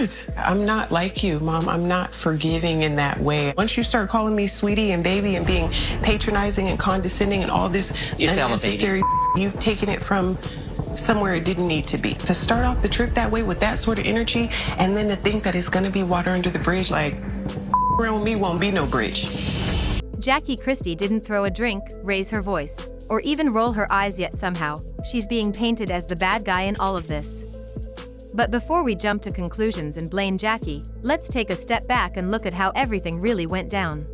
not. I'm not like you, Mom. I'm not forgiving in that way. Once you start calling me sweetie and baby and being patronizing and condescending and all this unnecessary, you've taken it from somewhere it didn't need to be. To start off the trip that way with that sort of energy, and then to think that it's gonna be water under the bridge, like, around me won't be no bridge. Jackie Christie didn't throw a drink, raise her voice, or even roll her eyes, yet somehow, she's being painted as the bad guy in all of this. But before we jump to conclusions and blame Jackie, let's take a step back and look at how everything really went down.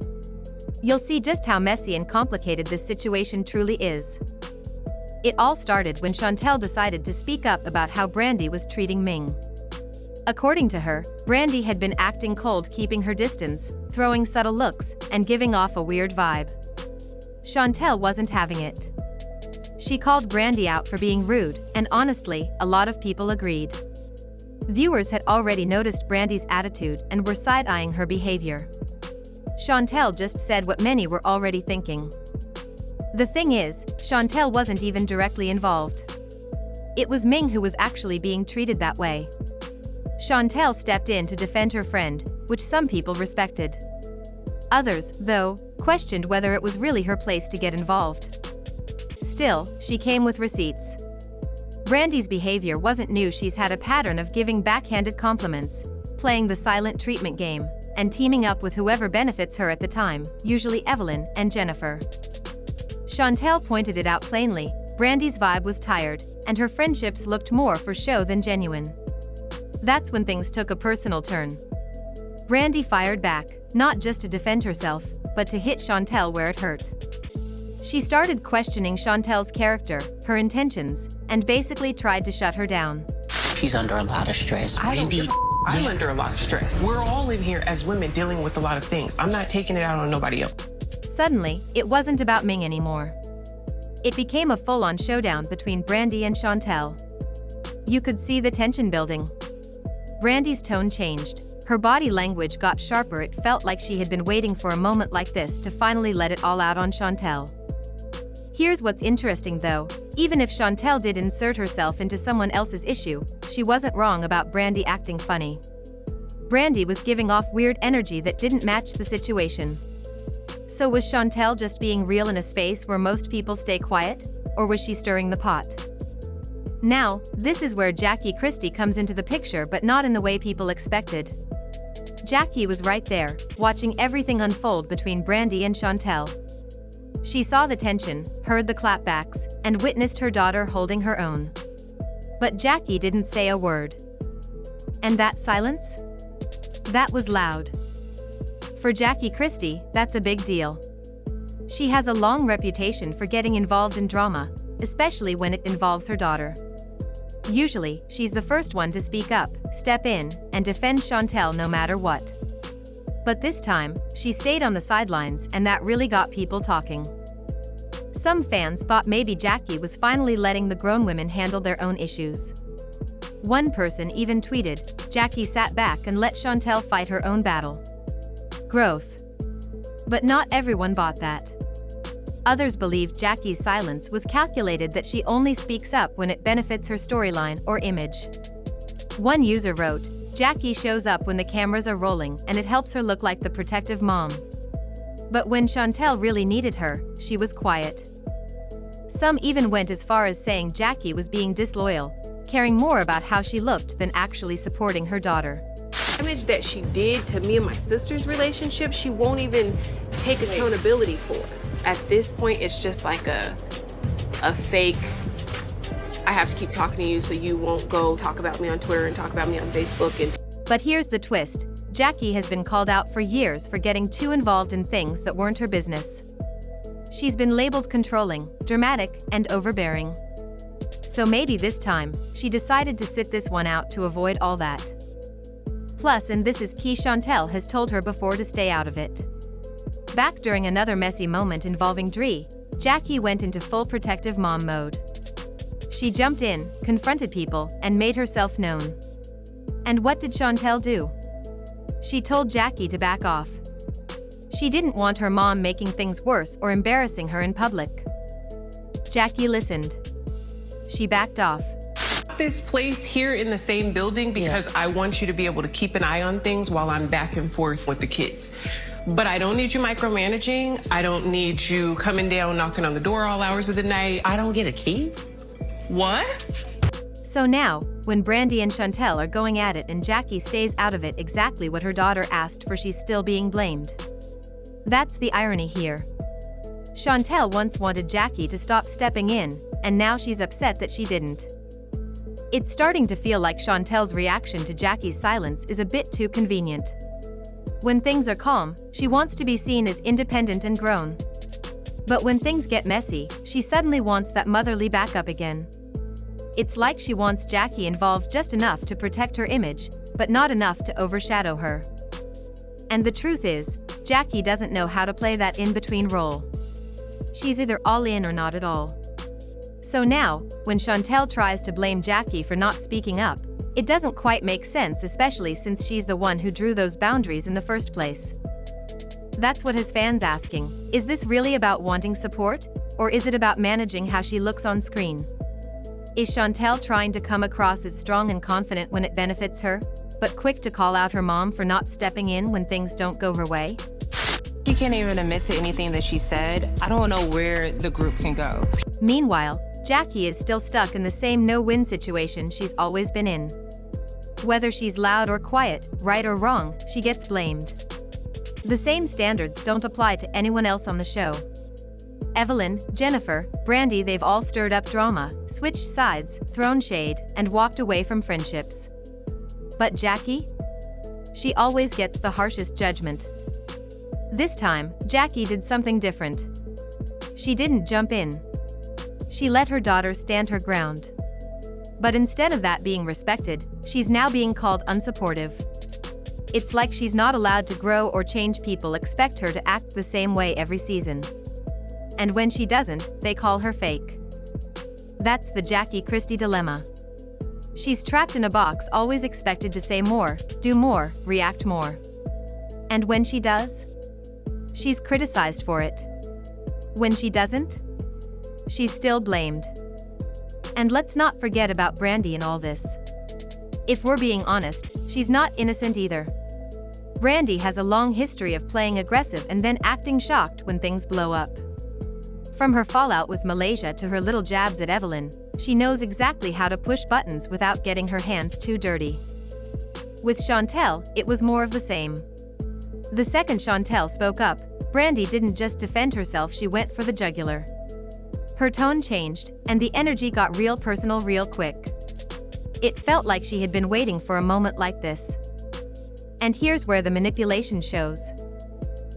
You'll see just how messy and complicated this situation truly is. It all started when Chantel decided to speak up about how Brandy was treating Ming. According to her, Brandy had been acting cold, keeping her distance, throwing subtle looks, and giving off a weird vibe. Chantel wasn't having it. She called Brandy out for being rude, and honestly, a lot of people agreed. Viewers had already noticed Brandy's attitude and were side-eyeing her behavior. Chantel just said what many were already thinking. The thing is, Chantel wasn't even directly involved. It was Ming who was actually being treated that way. Chantel stepped in to defend her friend, which some people respected. Others, though, questioned whether it was really her place to get involved. Still, she came with receipts. Brandy's behavior wasn't new. She's had a pattern of giving backhanded compliments, playing the silent treatment game, and teaming up with whoever benefits her at the time, usually Evelyn and Jennifer. Chantel pointed it out plainly. Brandy's vibe was tired, and her friendships looked more for show than genuine. That's when things took a personal turn. Brandy fired back, not just to defend herself, but to hit Chantel where it hurt. She started questioning Chantel's character, her intentions, and basically tried to shut her down. She's under a lot of stress. I'm under a lot of stress. We're all in here as women dealing with a lot of things. I'm not taking it out on nobody else. Suddenly, it wasn't about Ming anymore. It became a full-on showdown between Brandy and Chantel. You could see the tension building. Brandy's tone changed. Her body language got sharper. It felt like she had been waiting for a moment like this to finally let it all out on Chantel. Here's what's interesting though, even if Chantel did insert herself into someone else's issue, she wasn't wrong about Brandy acting funny. Brandy was giving off weird energy that didn't match the situation. So was Chantel just being real in a space where most people stay quiet, or was she stirring the pot? Now, this is where Jackie Christie comes into the picture, but not in the way people expected. Jackie was right there, watching everything unfold between Brandy and Chantel. She saw the tension, heard the clapbacks, and witnessed her daughter holding her own. But Jackie didn't say a word. And that silence? That was loud. For Jackie Christie, that's a big deal. She has a long reputation for getting involved in drama, especially when it involves her daughter. Usually, she's the first one to speak up, step in, and defend Chantel no matter what. But this time, she stayed on the sidelines, and that really got people talking. Some fans thought maybe Jackie was finally letting the grown women handle their own issues. One person even tweeted, "Jackie sat back and let Chantel fight her own battle." Growth. But not everyone bought that. Others believed Jackie's silence was calculated, that she only speaks up when it benefits her storyline or image. One user wrote, "Jackie shows up when the cameras are rolling and it helps her look like the protective mom. But when Chantel really needed her, she was quiet." Some even went as far as saying Jackie was being disloyal, caring more about how she looked than actually supporting her daughter. The damage that she did to me and my sister's relationship, she won't even take accountability for. At this point, it's just like a fake, I have to keep talking to you so you won't go talk about me on Twitter and talk about me on Facebook. But here's the twist. Jackie has been called out for years for getting too involved in things that weren't her business. She's been labeled controlling, dramatic, and overbearing. So maybe this time, she decided to sit this one out to avoid all that. Plus, and this is key, Chantel has told her before to stay out of it. Back during another messy moment involving Dree, Jackie went into full protective mom mode. She jumped in, confronted people, and made herself known. And what did Chantel do? She told Jackie to back off. She didn't want her mom making things worse or embarrassing her in public. Jackie listened. She backed off. bought this place here in the same building because I want you to be able to keep an eye on things while I'm back and forth with the kids. But I don't need you micromanaging. I don't need you coming down, knocking on the door all hours of the night. I don't get a key? What? So now, when Brandy and Chantel are going at it and Jackie stays out of it exactly what her daughter asked for, she's still being blamed. That's the irony here. Chantel once wanted Jackie to stop stepping in, and now she's upset that she didn't. It's starting to feel like Chantel's reaction to Jackie's silence is a bit too convenient. When things are calm, she wants to be seen as independent and grown. But when things get messy, she suddenly wants that motherly backup again. It's like she wants Jackie involved just enough to protect her image, but not enough to overshadow her. And the truth is, Jackie doesn't know how to play that in-between role. She's either all in or not at all. So now, when Chantel tries to blame Jackie for not speaking up, it doesn't quite make sense, especially since she's the one who drew those boundaries in the first place. That's what his fans asking, is this really about wanting support, or is it about managing how she looks on screen? Is Chantel trying to come across as strong and confident when it benefits her, but quick to call out her mom for not stepping in when things don't go her way? She can't even admit to anything that she said. I don't know where the group can go. Meanwhile, Jackie is still stuck in the same no-win situation she's always been in. Whether she's loud or quiet, right or wrong, she gets blamed. The same standards don't apply to anyone else on the show. Evelyn, Jennifer, Brandy, they've all stirred up drama, switched sides, thrown shade, and walked away from friendships. But Jackie? She always gets the harshest judgment. This time, Jackie did something different. She didn't jump in. She let her daughter stand her ground. But instead of that being respected, she's now being called unsupportive. It's like she's not allowed to grow or change. People expect her to act the same way every season. And when she doesn't, they call her fake. That's the Jackie Christie dilemma. She's trapped in a box, always expected to say more, do more, react more. And when she does, she's criticized for it. When she doesn't, she's still blamed. And let's not forget about Brandy in all this. If we're being honest, she's not innocent either. Brandy has a long history of playing aggressive and then acting shocked when things blow up. From her fallout with Malaysia to her little jabs at Evelyn, she knows exactly how to push buttons without getting her hands too dirty. With Chantel, it was more of the same. The second Chantel spoke up, Brandy didn't just defend herself, she went for the jugular. Her tone changed, and the energy got real personal real quick. It felt like she had been waiting for a moment like this. And here's where the manipulation shows.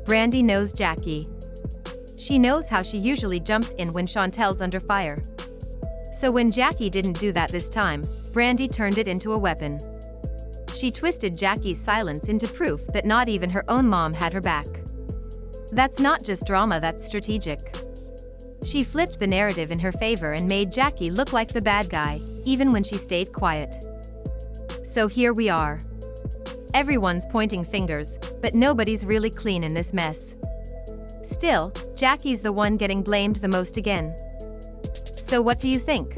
Brandy knows Jackie. She knows how she usually jumps in when Chantel's under fire. So when Jackie didn't do that this time, Brandy turned it into a weapon. She twisted Jackie's silence into proof that not even her own mom had her back. That's not just drama, that's strategic. She flipped the narrative in her favor and made Jackie look like the bad guy, even when she stayed quiet. So here we are. Everyone's pointing fingers, but nobody's really clean in this mess. Still, Jackie's the one getting blamed the most again. So what do you think?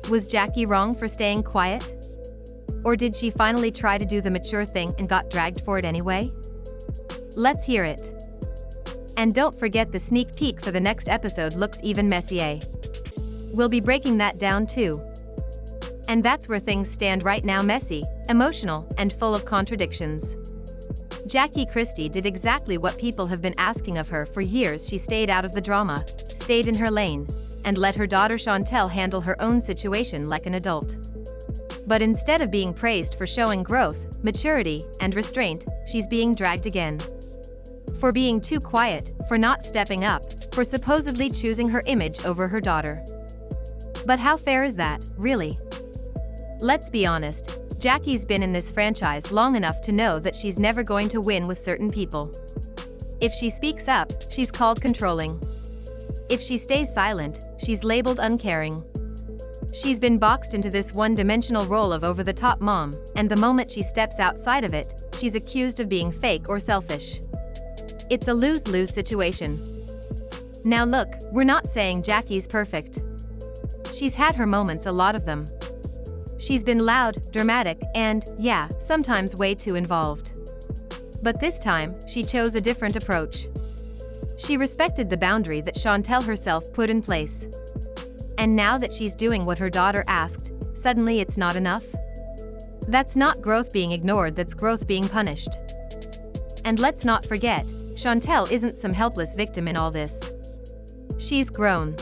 Was Jackie wrong for staying quiet? Or did she finally try to do the mature thing and got dragged for it anyway? Let's hear it. And don't forget the sneak peek for the next episode looks even messier. We'll be breaking that down too. And that's where things stand right now, messy, emotional, and full of contradictions. Jackie Christie did exactly what people have been asking of her for years. She stayed out of the drama, stayed in her lane, and let her daughter Chantel handle her own situation like an adult. But instead of being praised for showing growth, maturity, and restraint, she's being dragged again. For being too quiet, for not stepping up, for supposedly choosing her image over her daughter. But how fair is that, really? Let's be honest, Jackie's been in this franchise long enough to know that she's never going to win with certain people. If she speaks up, she's called controlling. If she stays silent, she's labeled uncaring. She's been boxed into this one-dimensional role of over-the-top mom, and the moment she steps outside of it, she's accused of being fake or selfish. It's a lose-lose situation. Now look, we're not saying Jackie's perfect. She's had her moments, a lot of them. She's been loud, dramatic, and, yeah, sometimes way too involved. But this time, she chose a different approach. She respected the boundary that Chantel herself put in place. And now that she's doing what her daughter asked, suddenly it's not enough? That's not growth being ignored, that's growth being punished. And let's not forget, Chantel isn't some helpless victim in all this. She's grown.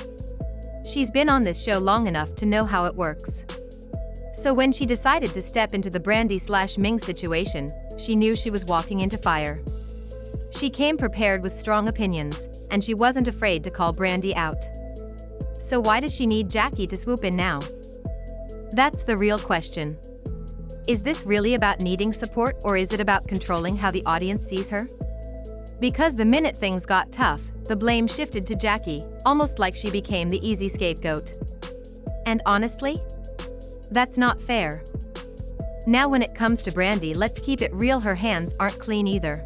She's been on this show long enough to know how it works. So when she decided to step into the Brandy/Ming situation, she knew she was walking into fire. She came prepared with strong opinions, and she wasn't afraid to call Brandy out. So why does she need Jackie to swoop in now? That's the real question. Is this really about needing support, or is it about controlling how the audience sees her? Because the minute things got tough, the blame shifted to Jackie, almost like she became the easy scapegoat. And honestly, that's not fair. Now when it comes to Brandy, let's keep it real, her hands aren't clean either.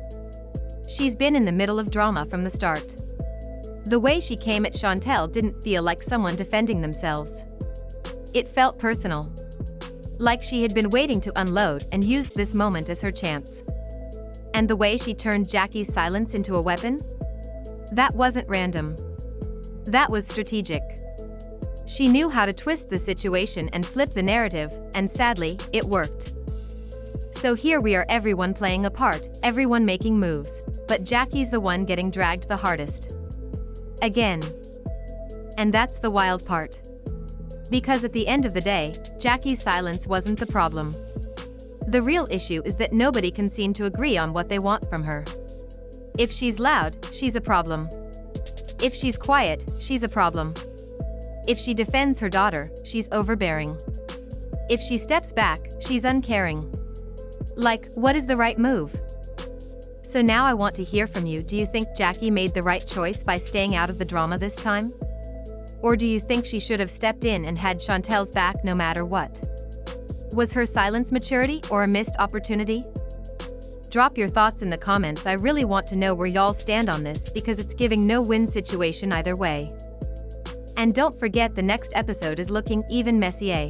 She's been in the middle of drama from the start. The way she came at Chantel didn't feel like someone defending themselves. It felt personal. Like she had been waiting to unload and used this moment as her chance. And the way she turned Jackie's silence into a weapon? That wasn't random. That was strategic. She knew how to twist the situation and flip the narrative, and sadly, it worked. So here we are, everyone playing a part, everyone making moves, but Jackie's the one getting dragged the hardest. Again. And that's the wild part. Because at the end of the day, Jackie's silence wasn't the problem. The real issue is that nobody can seem to agree on what they want from her. If she's loud, she's a problem. If she's quiet, she's a problem. If she defends her daughter, she's overbearing. If she steps back, she's uncaring. Like, what is the right move? So now I want to hear from you. Do you think Jackie made the right choice by staying out of the drama this time? Or do you think she should have stepped in and had Chantel's back no matter what? Was her silence maturity or a missed opportunity? Drop your thoughts in the comments. I really want to know where y'all stand on this, because it's giving no win situation either way. And don't forget, the next episode is looking even messier.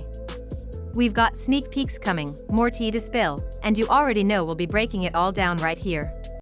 We've got sneak peeks coming, more tea to spill, and you already know we'll be breaking it all down right here.